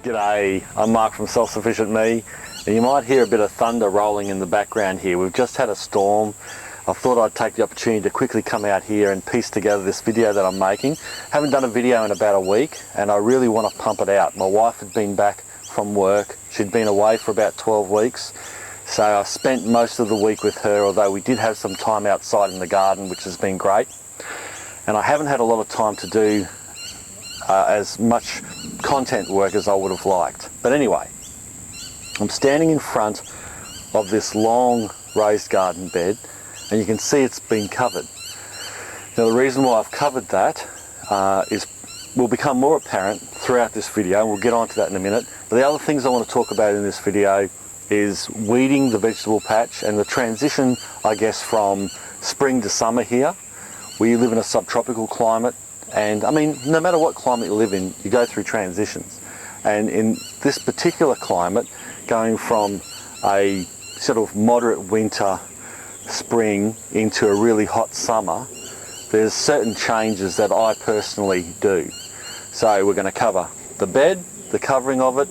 G'day, I'm Mark from Self-sufficiency, and you might hear a bit of thunder rolling in the background here. We've just had a storm. I thought I'd take the opportunity to quickly come out here and piece together this video that I'm making. Haven't done a video in about a week, and I really want to pump it out. My wife had been back from work. She'd been away for about 12 weeks, so I spent most of the week with her, although we did have some time outside in the garden, which has been great. And I haven't had a lot of time to do as much content work as I would have liked. But anyway, I'm standing in front of this long raised garden bed, and you can see it's been covered. Now the reason why I've covered that will become more apparent throughout this video, and we'll get onto that in a minute. But the other things I want to talk about in this video is weeding the vegetable patch and the transition, I guess, from spring to summer here. We live in a subtropical climate, and I mean, no matter what climate you live in, you go through transitions. And in this particular climate, going from a sort of moderate winter, spring into a really hot summer, there's certain changes that I personally do. So we're going to cover the bed, the covering of it,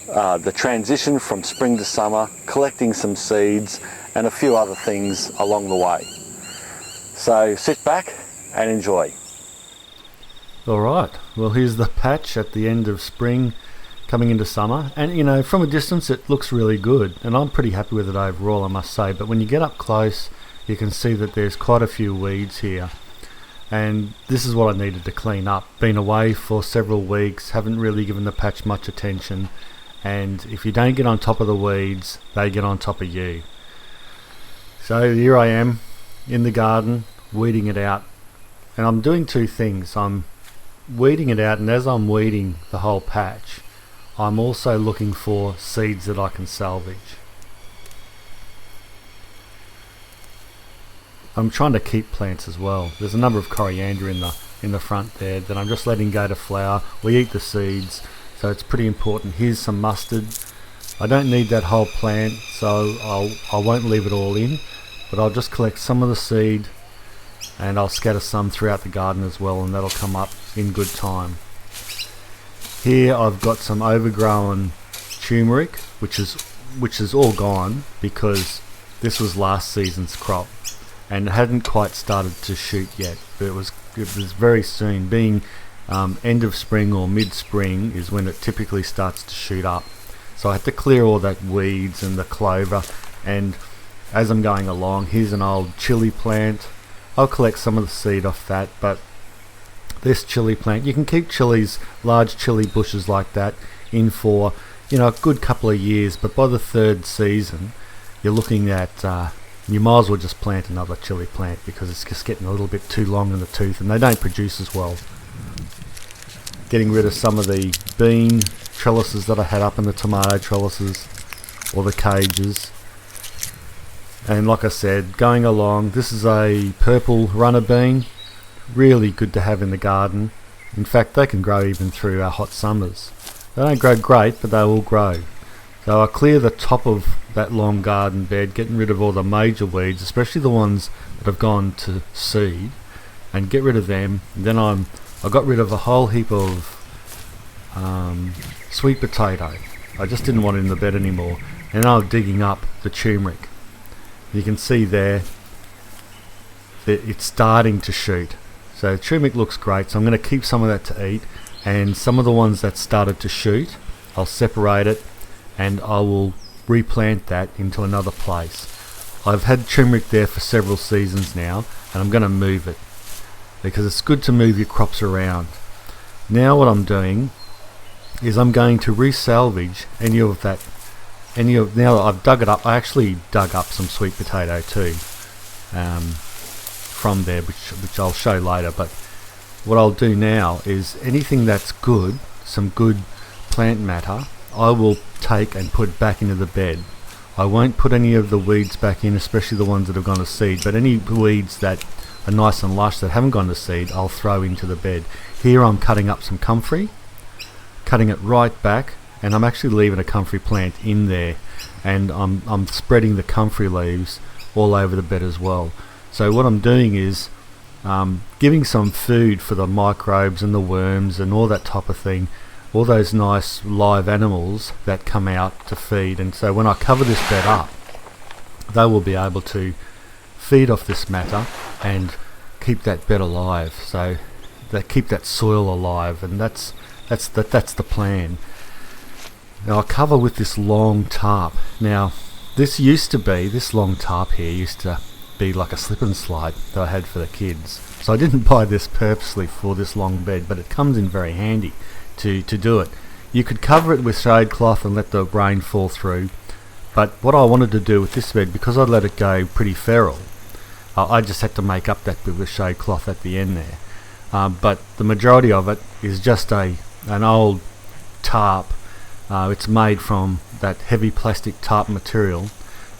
the transition from spring to summer, collecting some seeds, and a few other things along the way. So sit back and enjoy. Alright, well here's the patch at the end of spring coming into summer, and you know, from a distance it looks really good, and I'm pretty happy with it overall, I must say. But when you get up close, you can see that there's quite a few weeds here, and this is what I needed to clean up. Been away for several weeks, haven't really given the patch much attention, and if you don't get on top of the weeds, they get on top of you. So here I am in the garden weeding it out, and I'm doing two things. I'm weeding it out, and as I'm weeding the whole patch, I'm also looking for seeds that I can salvage. I'm trying to keep plants as well. There's a number of coriander in the front there that I'm just letting go to flower. We eat the seeds, so it's pretty important. Here's some mustard. I don't need that whole plant, so I won't leave it all in, but I'll just collect some of the seed, and I'll scatter some throughout the garden as well, and that'll come up in good time. Here I've got some overgrown turmeric, which is all gone because this was last season's crop and it hadn't quite started to shoot yet, but it was very soon. Being end of spring or mid-spring is when it typically starts to shoot up. So I had to clear all that weeds and the clover, and as I'm going along, here's an old chili plant. I'll collect some of the seed off that, but this chili plant, you can keep chilies, large chili bushes like that, in for, you know, a good couple of years, but by the third season you're looking at you might as well just plant another chili plant because it's just getting a little bit too long in the tooth and they don't produce as well. Getting rid of some of the bean trellises that I had up in the tomato trellises or the cages. And like I said, going along, this is a purple runner bean, really good to have in the garden. In fact, they can grow even through our hot summers. They don't grow great, but they will grow. So I clear the top of that long garden bed, getting rid of all the major weeds, especially the ones that have gone to seed, and get rid of them. And then I got rid of a whole heap of sweet potato. I just didn't want it in the bed anymore. And I'm digging up the turmeric. You can see there that it's starting to shoot. So turmeric looks great, so I'm going to keep some of that to eat, and some of the ones that started to shoot, I'll separate it and I will replant that into another place. I've had turmeric there for several seasons now, and I'm going to move it because it's good to move your crops around. Now what I'm doing is I'm going to resalvage any of that. Now that I've dug it up, I actually dug up some sweet potato too from there, which I'll show later. But what I'll do now is anything that's good, some good plant matter, I will take and put back into the bed. I won't put any of the weeds back in, especially the ones that have gone to seed, but any weeds that are nice and lush that haven't gone to seed, I'll throw into the bed. Here I'm cutting up some comfrey, cutting it right back, and I'm actually leaving a comfrey plant in there, and I'm spreading the comfrey leaves all over the bed as well. So what I'm doing is giving some food for the microbes and the worms and all that type of thing all those nice live animals that come out to feed. And so when I cover this bed up, they will be able to feed off this matter and keep that bed alive. So they keep that soil alive, and that's the plan. Now I cover with this long tarp. Now this long tarp here used to be like a slip and slide that I had for the kids. So I didn't buy this purposely for this long bed, but it comes in very handy to do it. You could cover it with shade cloth and let the rain fall through, but what I wanted to do with this bed, because I let it go pretty feral, I just had to make up that bit with shade cloth at the end there. But the majority of it is just an old tarp. It's made from that heavy plastic tarp material,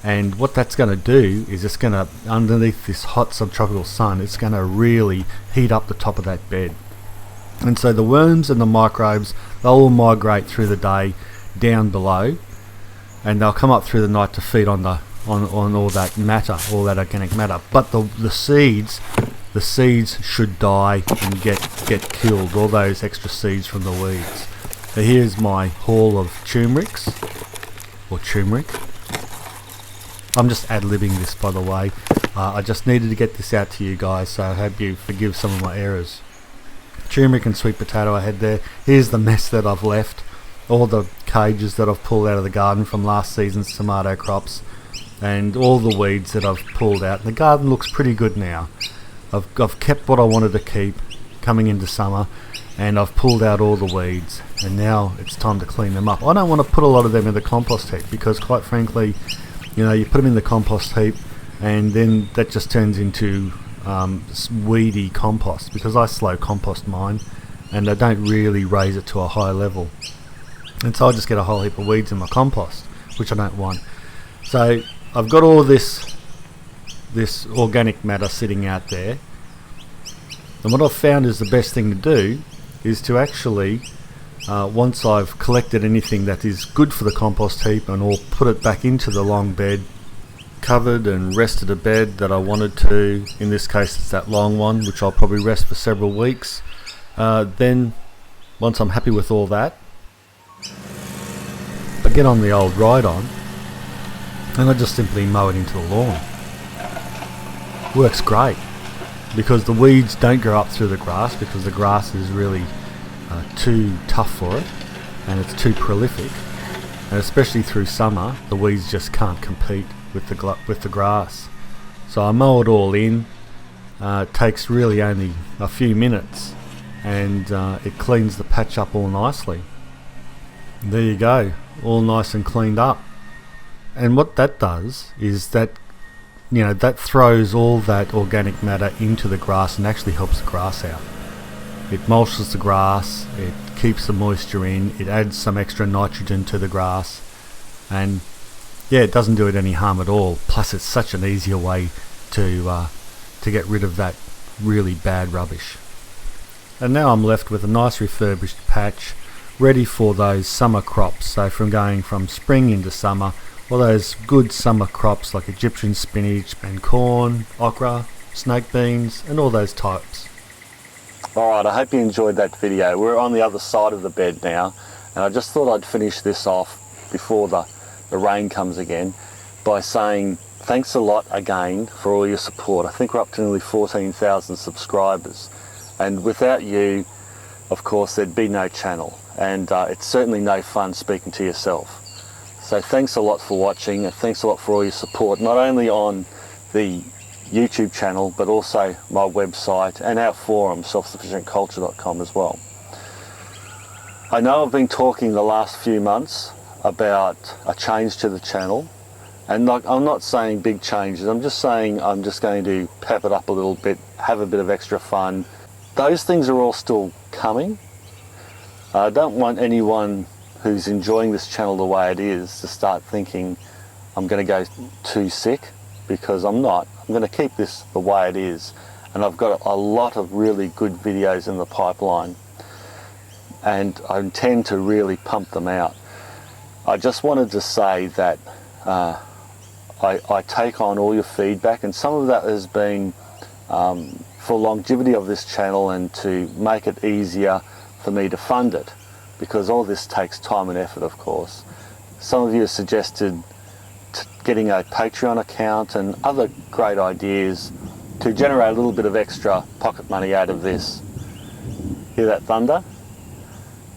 and what that's going to do is it's going to, underneath this hot subtropical sun, it's going to really heat up the top of that bed. And so the worms and the microbes, they'll all migrate through the day down below, and they'll come up through the night to feed on all that matter, all that organic matter. But the seeds should die and get killed, all those extra seeds from the weeds. So here's my haul of turmerics, or turmeric. I'm just ad-libbing this, by the way. I just needed to get this out to you guys, so I hope you forgive some of my errors. Turmeric and sweet potato I had there. Here's the mess that I've left. All the cages that I've pulled out of the garden from last season's tomato crops, and all the weeds that I've pulled out. The garden looks pretty good now. I've kept what I wanted to keep coming into summer, and I've pulled out all the weeds, and now it's time to clean them up. I don't want to put a lot of them in the compost heap, because quite frankly, you put them in the compost heap and then that just turns into weedy compost, because I slow compost mine and I don't really raise it to a high level, and so I just get a whole heap of weeds in my compost, which I don't want. So I've got all this organic matter sitting out there, and what I've found is the best thing to do is to actually, once I've collected anything that is good for the compost heap, and I'll put it back into the long bed, covered and rested a bed that I wanted to. In this case it's that long one, which I'll probably rest for several weeks. Then once I'm happy with all that, I get on the old ride-on and I just simply mow it into the lawn. Works great, because the weeds don't grow up through the grass, because the grass is really too tough for it and it's too prolific, and especially through summer the weeds just can't compete with the grass. So I mow it all in. It takes really only a few minutes, and it cleans the patch up all nicely. There you go, all nice and cleaned up. And what that does is that that throws all that organic matter into the grass and actually helps the grass out. It mulches the grass, it keeps the moisture in, it adds some extra nitrogen to the grass, and yeah, it doesn't do it any harm at all. Plus it's such an easier way to get rid of that really bad rubbish. And now I'm left with a nice refurbished patch ready for those summer crops. So going from spring into summer, all those good summer crops like Egyptian spinach and corn, okra, snake beans, and all those types. Alright, I hope you enjoyed that video. We're on the other side of the bed now, and I just thought I'd finish this off before the rain comes again by saying thanks a lot again for all your support. I think we're up to nearly 14,000 subscribers, and without you, of course, there'd be no channel, and it's certainly no fun speaking to yourself. So thanks a lot for watching, and thanks a lot for all your support, not only on the YouTube channel but also my website and our forum, self-sufficientculture.com, as well. I know I've been talking the last few months about a change to the channel, and I'm not saying big changes, I'm just saying I'm just going to pep it up a little bit, have a bit of extra fun. Those things are all still coming. I don't want anyone who's enjoying this channel the way it is to start thinking I'm going to go too sick, because I'm not. I'm going to keep this the way it is, and I've got a lot of really good videos in the pipeline, and I intend to really pump them out. I just wanted to say that I take on all your feedback, and some of that has been for longevity of this channel and to make it easier for me to fund it. because all this takes time and effort, of course. Some of you have suggested getting a Patreon account and other great ideas to generate a little bit of extra pocket money out of this. Hear that thunder?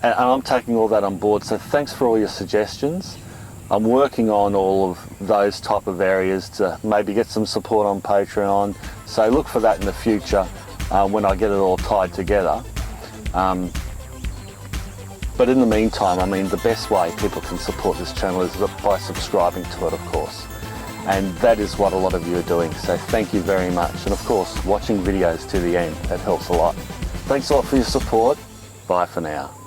And I'm taking all that on board, so thanks for all your suggestions. I'm working on all of those type of areas to maybe get some support on Patreon, so look for that in the future when I get it all tied together. But in the meantime, I mean, the best way people can support this channel is by subscribing to it, of course. And that is what a lot of you are doing, so thank you very much. And of course, watching videos to the end, that helps a lot. Thanks a lot for your support. Bye for now.